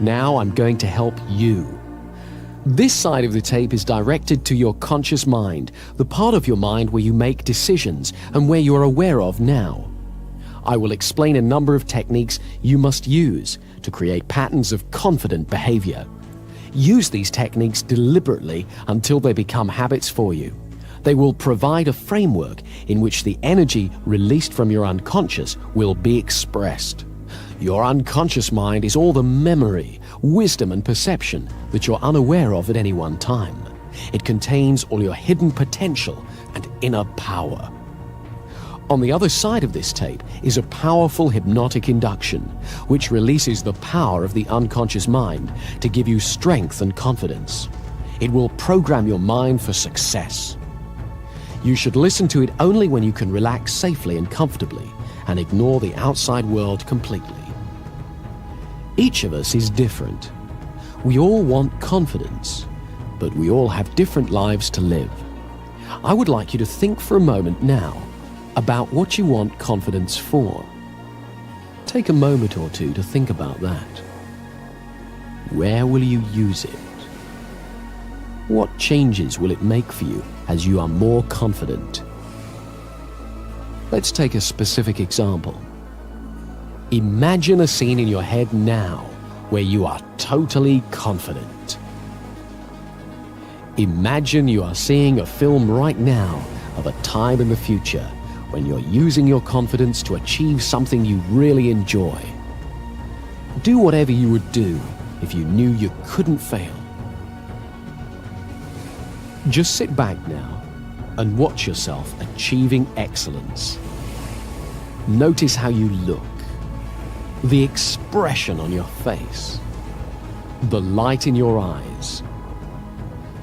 Now I'm going to help you. This side of the tape is directed to your conscious mind, the part of your mind where you make decisions and where you are aware of now. I will explain a number of techniques you must use to create patterns of confident behavior. Use these techniques deliberately until they become habits for you. They will provide a framework in which the energy released from your unconscious will be expressed. Your unconscious mind is all the memory, wisdom and perception that you're unaware of at any one time. It contains all your hidden potential and inner power. On the other side of this tape is a powerful hypnotic induction, which releases the power of the unconscious mind to give you strength and confidence. It will program your mind for success. You should listen to it only when you can relax safely and comfortably and ignore the outside world completely. Each of us is different. We all want confidence, but we all have different lives to live. I would like you to think for a moment now about what you want confidence for. Take a moment or two to think about that. Where will you use it? What changes will it make for you as you are more confident? Let's take a specific example. Imagine a scene in your head now where you are totally confident. Imagine you are seeing a film right now of a time in the future when you're using your confidence to achieve something you really enjoy. Do whatever you would do if you knew you couldn't fail. Just sit back now and watch yourself achieving excellence. Notice how you look, the expression on your face, the light in your eyes.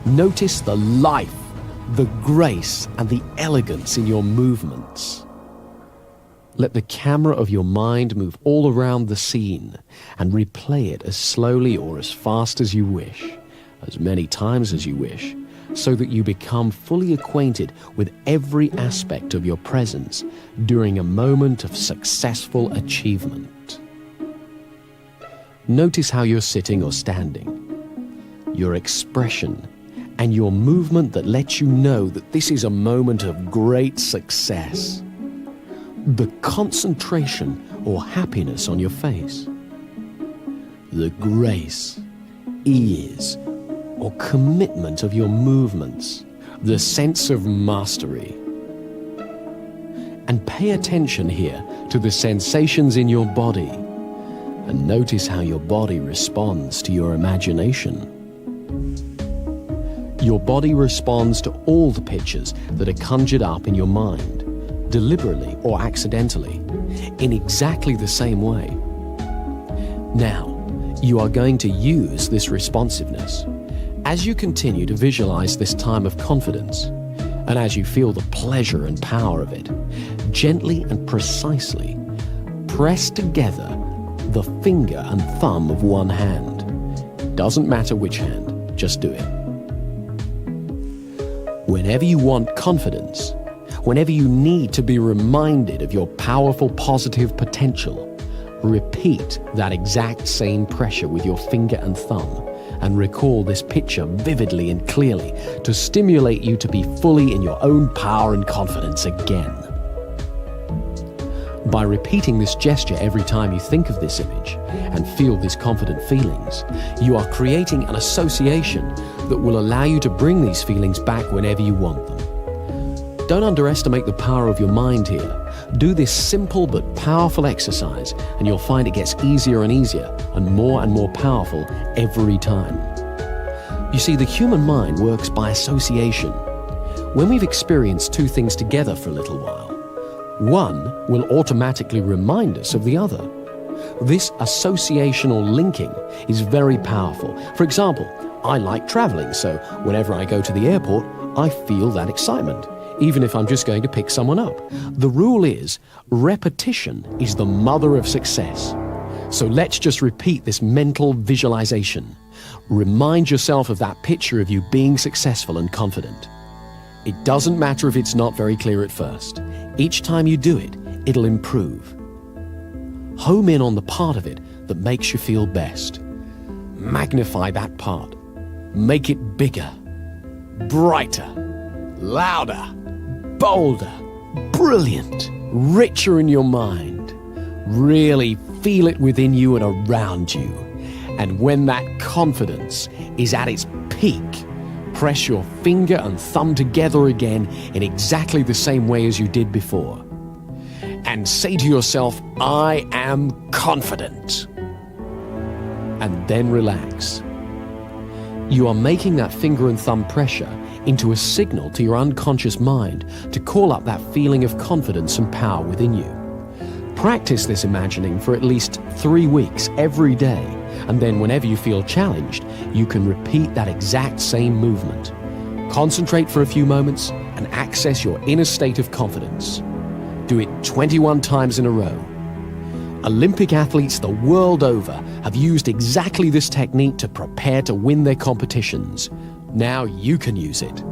Notice the life, the grace, and the elegance in your movements. Let the camera of your mind move all around the scene and replay it as slowly or as fast as you wish, as many times as you wish, so that you become fully acquainted with every aspect of your presence during a moment of successful achievement. Notice how you're sitting or standing, your expression, and your movement that lets you know that this is a moment of great success. The concentration or happiness on your face, the grace, ease, or commitment of your movements, the sense of mastery. And pay attention here to the sensations in your body, and notice how your body responds to your imagination. Your body responds to all the pictures that are conjured up in your mind, deliberately or accidentally, in exactly the same way. Now, you are going to use this responsiveness. As you continue to visualize this time of confidence, and as you feel the pleasure and power of it, gently and precisely press together the finger and thumb of one hand. Doesn't matter which hand, just do it. Whenever you want confidence, whenever you need to be reminded of your powerful positive potential, repeat that exact same pressure with your finger and thumb, and recall this picture vividly and clearly to stimulate you to be fully in your own power and confidence again. By repeating this gesture every time you think of this image and feel these confident feelings, you are creating an association that will allow you to bring these feelings back whenever you want them. Don't underestimate the power of your mind here. Do this simple but powerful exercise and you'll find it gets easier and easier and more powerful every time. You see, the human mind works by association. When we've experienced two things together for a little while, one will automatically remind us of the other. This associational linking is very powerful. For example, I like traveling, so whenever I go to the airport, I feel that excitement, even if I'm just going to pick someone up. The rule is, repetition is the mother of success. So let's just repeat this mental visualization. Remind yourself of that picture of you being successful and confident. It doesn't matter if it's not very clear at first. Each time you do it, it'll improve. Home in on the part of it that makes you feel best. Magnify that part. Make it bigger, brighter, louder, bolder, brilliant, richer in your mind. Really feel it within you and around you. And when that confidence is at its peak, press your finger and thumb together again in exactly the same way as you did before. And say to yourself, I am confident. And then relax. You are making that finger and thumb pressure into a signal to your unconscious mind to call up that feeling of confidence and power within you. Practice this imagining for at least 3 weeks every day, and then whenever you feel challenged, you can repeat that exact same movement. Concentrate for a few moments and access your inner state of confidence. Do it 21 times in a row. Olympic athletes the world over have used exactly this technique to prepare to win their competitions. Now you can use it.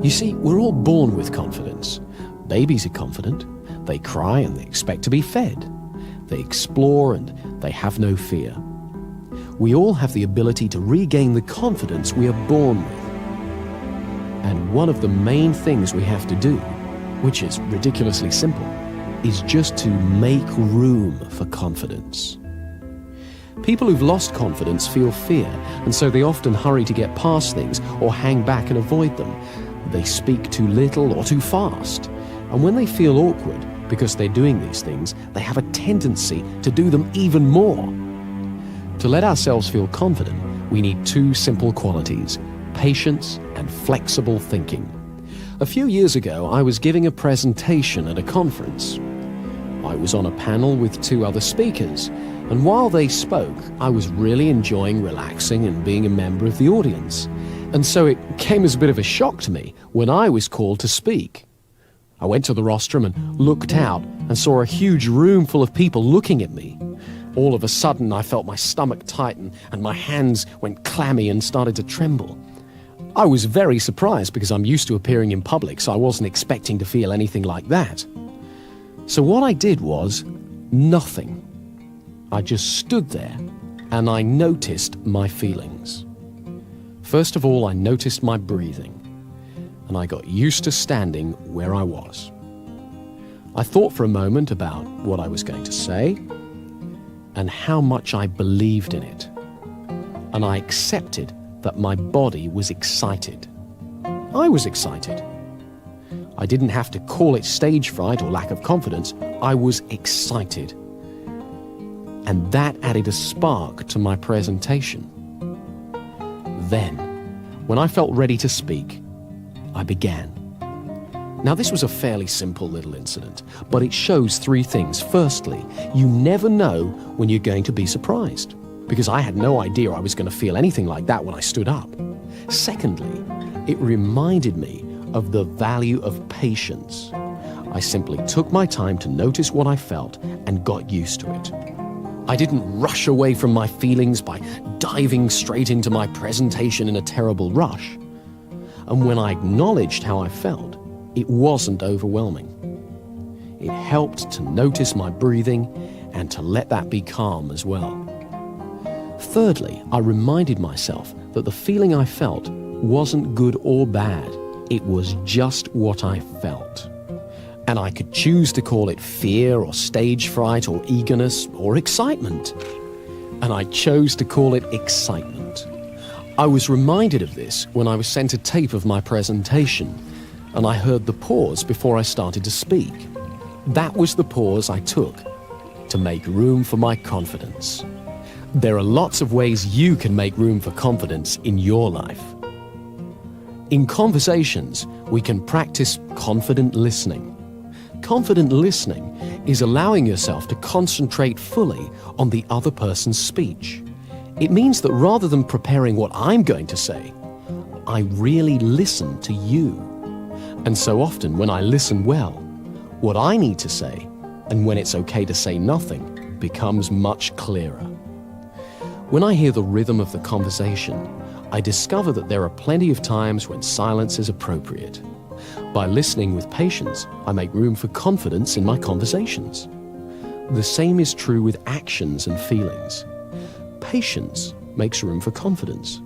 You see, we're all born with confidence. Babies are confident. They cry and they expect to be fed. They explore and they have no fear. We all have the ability to regain the confidence we are born with. And one of the main things we have to do, which is ridiculously simple, is just to make room for confidence. People who've lost confidence feel fear, and so they often hurry to get past things or hang back and avoid them. They speak too little or too fast. And when they feel awkward because they're doing these things, they have a tendency to do them even more. To let ourselves feel confident, we need 2 simple qualities: patience and flexible thinking. A few years ago, I was giving a presentation at a conference. I was on a panel with 2 other speakers, and while they spoke, I was really enjoying relaxing and being a member of the audience. And so it came as a bit of a shock to me when I was called to speak. I went to the rostrum and looked out and saw a huge room full of people looking at me. All of a sudden, I felt my stomach tighten and my hands went clammy and started to tremble. I was very surprised because I'm used to appearing in public, so I wasn't expecting to feel anything like that. So what I did was nothing. I just stood there and I noticed my feelings. First of all, I noticed my breathing, and I got used to standing where I was. I thought for a moment about what I was going to say and how much I believed in it, and I accepted that my body was excited. I was excited. I didn't have to call it stage fright or lack of confidence. I was excited. And that added a spark to my presentation. Then, when I felt ready to speak, I began. Now, this was a fairly simple little incident, but it shows 3 things. Firstly, you never know when you're going to be surprised, because I had no idea I was going to feel anything like that when I stood up. Secondly, it reminded me of the value of patience. I simply took my time to notice what I felt and got used to it. I didn't rush away from my feelings by diving straight into my presentation in a terrible rush. And when I acknowledged how I felt, it wasn't overwhelming. It helped to notice my breathing and to let that be calm as well. Thirdly, I reminded myself that the feeling I felt wasn't good or bad. It was just what I felt. And I could choose to call it fear or stage fright or eagerness or excitement. And I chose to call it excitement. I was reminded of this when I was sent a tape of my presentation, and I heard the pause before I started to speak. That was the pause I took to make room for my confidence. There are lots of ways you can make room for confidence in your life. In conversations, we can practice confident listening. Confident listening is allowing yourself to concentrate fully on the other person's speech. It means that rather than preparing what I'm going to say, I really listen to you. And so often when I listen well, what I need to say, and when it's okay to say nothing, becomes much clearer. When I hear the rhythm of the conversation, I discover that there are plenty of times when silence is appropriate. By listening with patience, I make room for confidence in my conversations. The same is true with actions and feelings. Patience makes room for confidence.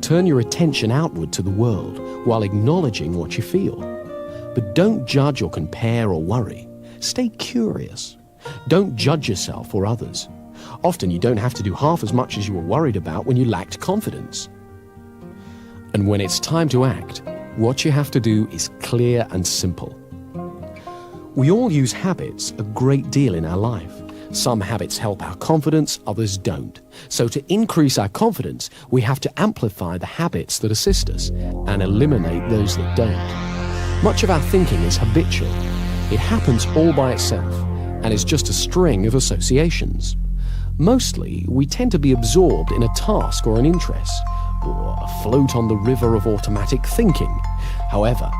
Turn your attention outward to the world while acknowledging what you feel. But don't judge or compare or worry. Stay curious. Don't judge yourself or others. Often you don't have to do half as much as you were worried about when you lacked confidence. And when it's time to act, what you have to do is clear and simple. We all use habits a great deal in our life. Some habits help our confidence, others don't. So to increase our confidence, we have to amplify the habits that assist us and eliminate those that don't. Much of our thinking is habitual. It happens all by itself and is just a string of associations. Mostly, we tend to be absorbed in a task or an interest, or afloat on the river of automatic thinking. However,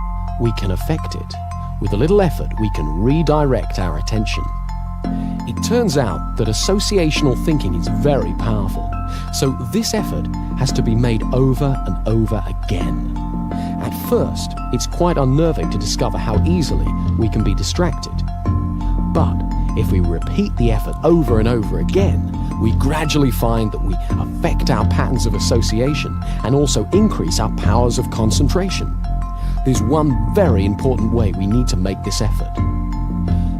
we can affect it. With a little effort, we can redirect our attention. It turns out that associational thinking is very powerful, so this effort has to be made over and over again. At first, it's quite unnerving to discover how easily we can be distracted. But if we repeat the effort over and over again, we gradually find that we affect our patterns of association and also increase our powers of concentration. There's one very important way we need to make this effort.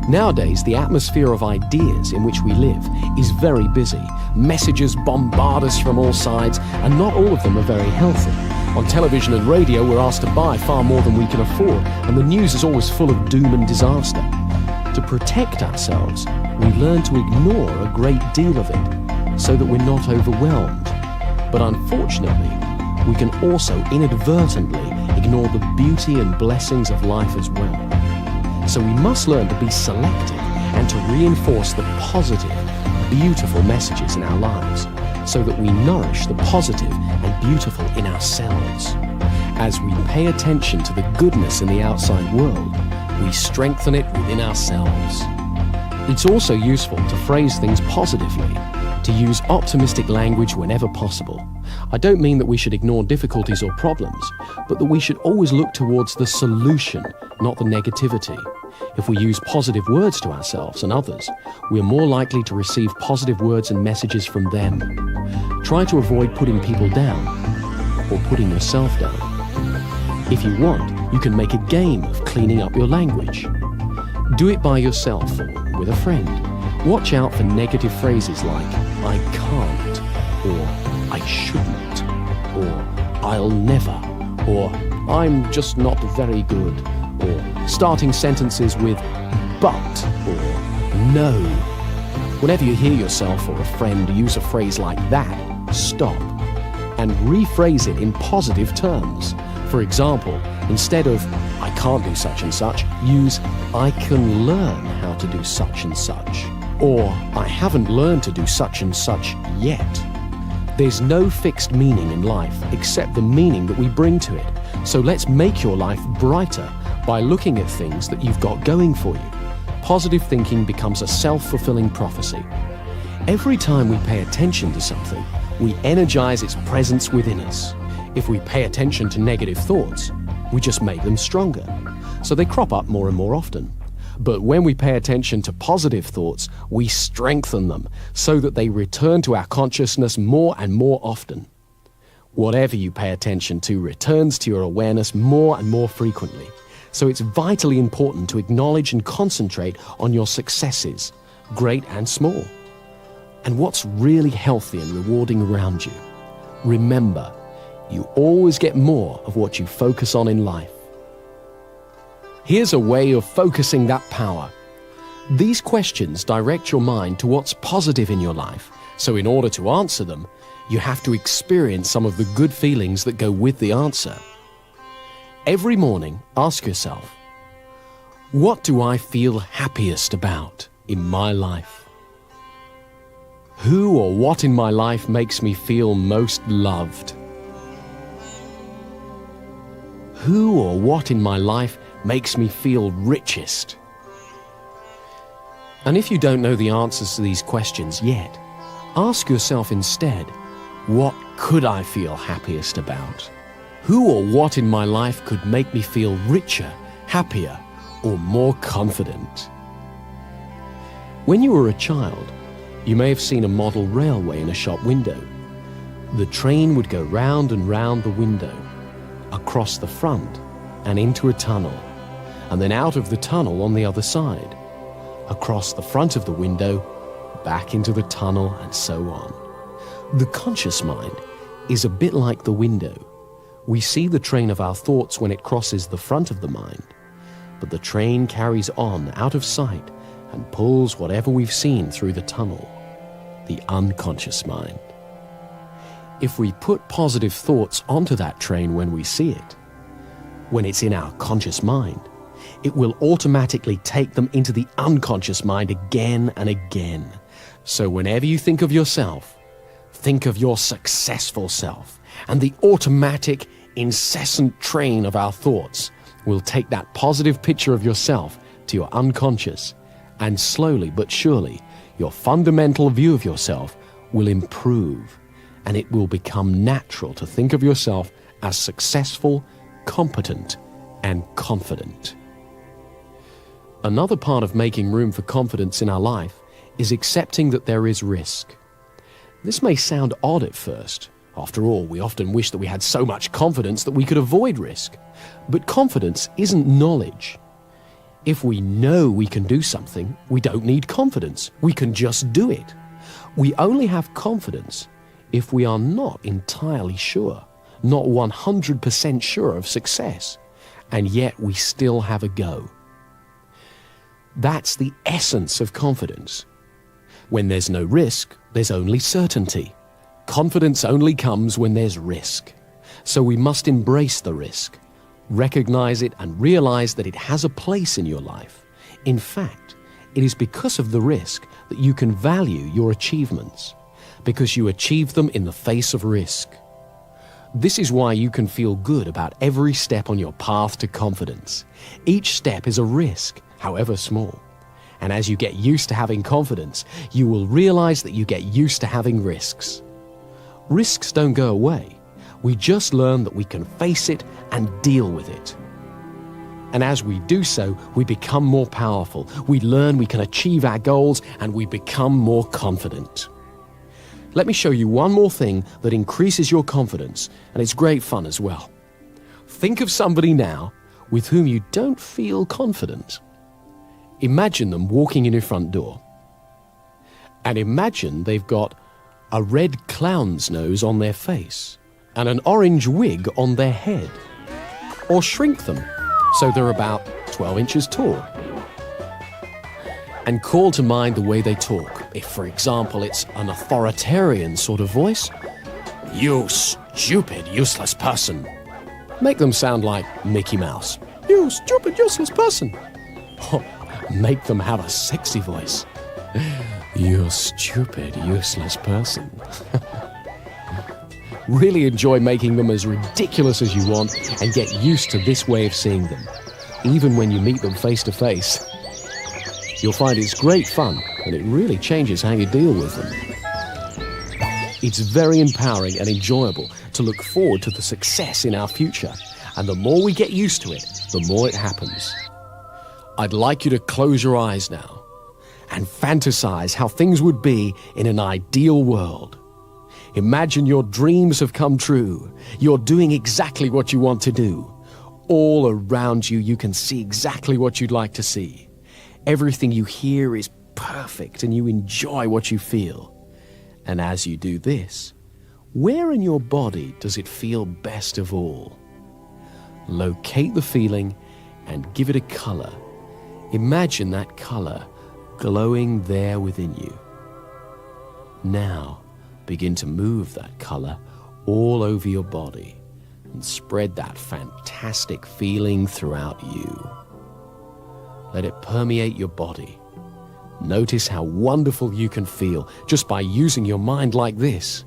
Nowadays, the atmosphere of ideas in which we live is very busy. Messages bombard us from all sides, and not all of them are very healthy. On television and radio, we're asked to buy far more than we can afford, and the news is always full of doom and disaster. To protect ourselves, we learn to ignore a great deal of it so that we're not overwhelmed. But unfortunately, we can also inadvertently ignore the beauty and blessings of life as well. So we must learn to be selective and to reinforce the positive, beautiful messages in our lives so that we nourish the positive and beautiful in ourselves. As we pay attention to the goodness in the outside world, we strengthen it within ourselves. It's also useful to phrase things positively, to use optimistic language whenever possible. I don't mean that we should ignore difficulties or problems, but that we should always look towards the solution, not the negativity. If we use positive words to ourselves and others, we are more likely to receive positive words and messages from them. Try to avoid putting people down or putting yourself down. If you want, you can make a game of cleaning up your language. Do it by yourself or with a friend. Watch out for negative phrases like, I can't, or I shouldn't, or I'll never, or I'm just not very good, or starting sentences with but or no. Whenever you hear yourself or a friend use a phrase like that, stop and rephrase it in positive terms. For example, instead of I can't do such and such, use I can learn how to do such and such, or I haven't learned to do such and such yet. There's no fixed meaning in life except the meaning that we bring to it. So let's make your life brighter by looking at things that you've got going for you. Positive thinking becomes a self-fulfilling prophecy. Every time we pay attention to something, we energize its presence within us. If we pay attention to negative thoughts, we just make them stronger. So they crop up more and more often. But when we pay attention to positive thoughts, we strengthen them so that they return to our consciousness more and more often. Whatever you pay attention to returns to your awareness more and more frequently. So it's vitally important to acknowledge and concentrate on your successes, great and small, and what's really healthy and rewarding around you. Remember, you always get more of what you focus on in life. Here's a way of focusing that power. These questions direct your mind to what's positive in your life. So in order to answer them, you have to experience some of the good feelings that go with the answer. Every morning, ask yourself, what do I feel happiest about in my life? Who or what in my life makes me feel most loved? Who or what in my life makes me feel richest? And if you don't know the answers to these questions yet, ask yourself instead, what could I feel happiest about? Who or what in my life could make me feel richer, happier, or more confident? When you were a child, you may have seen a model railway in a shop window. The train would go round and round the window, across the front and into a tunnel, and then out of the tunnel on the other side, across the front of the window, back into the tunnel, and so on. The conscious mind is a bit like the window. We see the train of our thoughts when it crosses the front of the mind, but the train carries on out of sight and pulls whatever we've seen through the tunnel, the unconscious mind. If we put positive thoughts onto that train when we see it, when it's in our conscious mind, it will automatically take them into the unconscious mind again and again. So whenever you think of yourself, think of your successful self, and the automatic, incessant train of our thoughts will take that positive picture of yourself to your unconscious, and slowly but surely, your fundamental view of yourself will improve, and it will become natural to think of yourself as successful, competent, and confident. Another part of making room for confidence in our life is accepting that there is risk. This may sound odd at first. After all, we often wish that we had so much confidence that we could avoid risk. But confidence isn't knowledge. If we know we can do something, we don't need confidence. We can just do it. We only have confidence if we are not entirely sure, not 100% sure of success, and yet we still have a go. That's the essence of confidence. When there's no risk, there's only certainty. Confidence only comes when there's risk. So we must embrace the risk, recognize it, and realize that it has a place in your life. In fact, it is because of the risk that you can value your achievements, because you achieve them in the face of risk. This is why you can feel good about every step on your path to confidence. Each step is a risk, however small. And as you get used to having confidence, you will realize that you get used to having risks. Risks don't go away. We just learn that we can face it and deal with it. And as we do so, we become more powerful. We learn we can achieve our goals, and we become more confident. Let me show you one more thing that increases your confidence, and it's great fun as well. Think of somebody now with whom you don't feel confident. Imagine them walking in your front door. And imagine they've got a red clown's nose on their face and an orange wig on their head. Or shrink them so they're about 12 inches tall. And call to mind the way they talk. If, for example, it's an authoritarian sort of voice, "You stupid, useless person." Make them sound like Mickey Mouse. "You stupid, useless person." Oh, make them have a sexy voice. "You stupid, useless person." Really enjoy making them as ridiculous as you want and get used to this way of seeing them, even when you meet them face to face. You'll find it's great fun, and it really changes how you deal with them. It's very empowering and enjoyable to look forward to the success in our future, and the more we get used to it, the more it happens. I'd like you to close your eyes now and fantasize how things would be in an ideal world. Imagine your dreams have come true. You're doing exactly what you want to do. All around you, you can see exactly what you'd like to see. Everything you hear is perfect, and you enjoy what you feel. And as you do this, where in your body does it feel best of all? Locate the feeling and give it a color. Imagine that color glowing there within you. Now, begin to move that color all over your body and spread that fantastic feeling throughout you. Let it permeate your body. Notice how wonderful you can feel just by using your mind like this.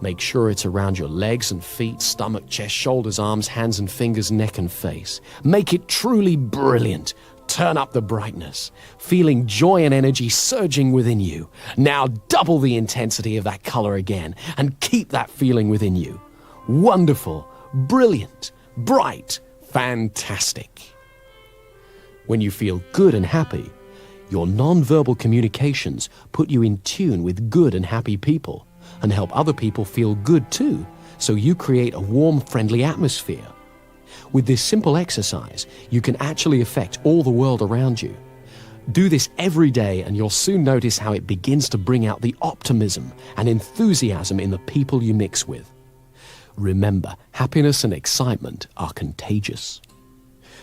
Make sure it's around your legs and feet, stomach, chest, shoulders, arms, hands and fingers, neck and face. Make it truly brilliant. Turn up the brightness, feeling joy and energy surging within you. Now double the intensity of that color again and keep that feeling within you. Wonderful, brilliant, bright, fantastic. When you feel good and happy, your non-verbal communications put you in tune with good and happy people, and help other people feel good too, so you create a warm, friendly atmosphere. With this simple exercise, you can actually affect all the world around you. Do this every day and you'll soon notice how it begins to bring out the optimism and enthusiasm in the people you mix with. Remember, happiness and excitement are contagious.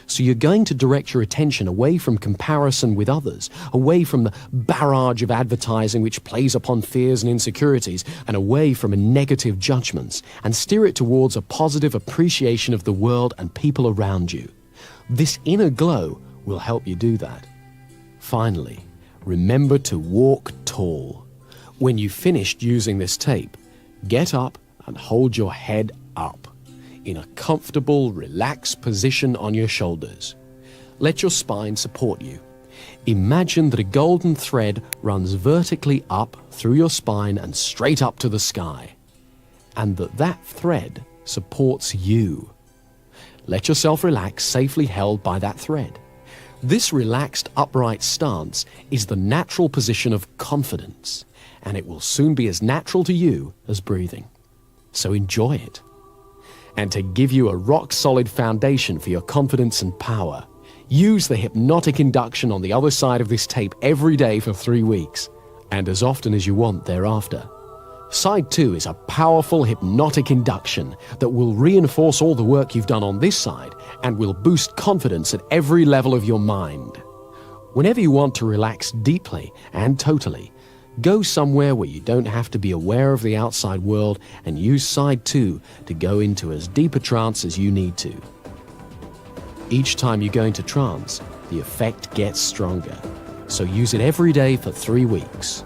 So you're going to direct your attention away from comparison with others, away from the barrage of advertising which plays upon fears and insecurities, and away from negative judgments, and steer it towards a positive appreciation of the world and people around you. This inner glow will help you do that. Finally, remember to walk tall. When you've finished using this tape, get up and hold your head up in a comfortable, relaxed position on your shoulders. Let your spine support you. Imagine that a golden thread runs vertically up through your spine and straight up to the sky, and that thread supports you. Let yourself relax, safely held by that thread. This relaxed, upright stance is the natural position of confidence, and it will soon be as natural to you as breathing. So enjoy it. And to give you a rock-solid foundation for your confidence and power, use the hypnotic induction on the other side of this tape every day for 3 weeks, and as often as you want thereafter. Side 2 is a powerful hypnotic induction that will reinforce all the work you've done on this side and will boost confidence at every level of your mind. Whenever you want to relax deeply and totally, go somewhere where you don't have to be aware of the outside world and use side 2 to go into as deep a trance as you need to. Each time you go into trance, the effect gets stronger. So use it every day for 3 weeks.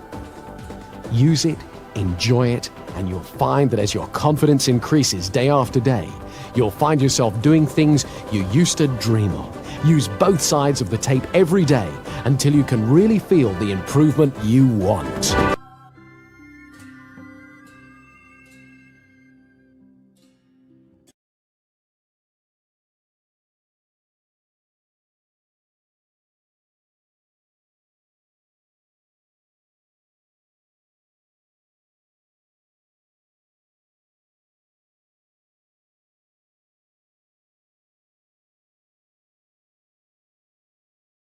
Use it, enjoy it, and you'll find that as your confidence increases day after day, you'll find yourself doing things you used to dream of. Use both sides of the tape every day until you can really feel the improvement you want.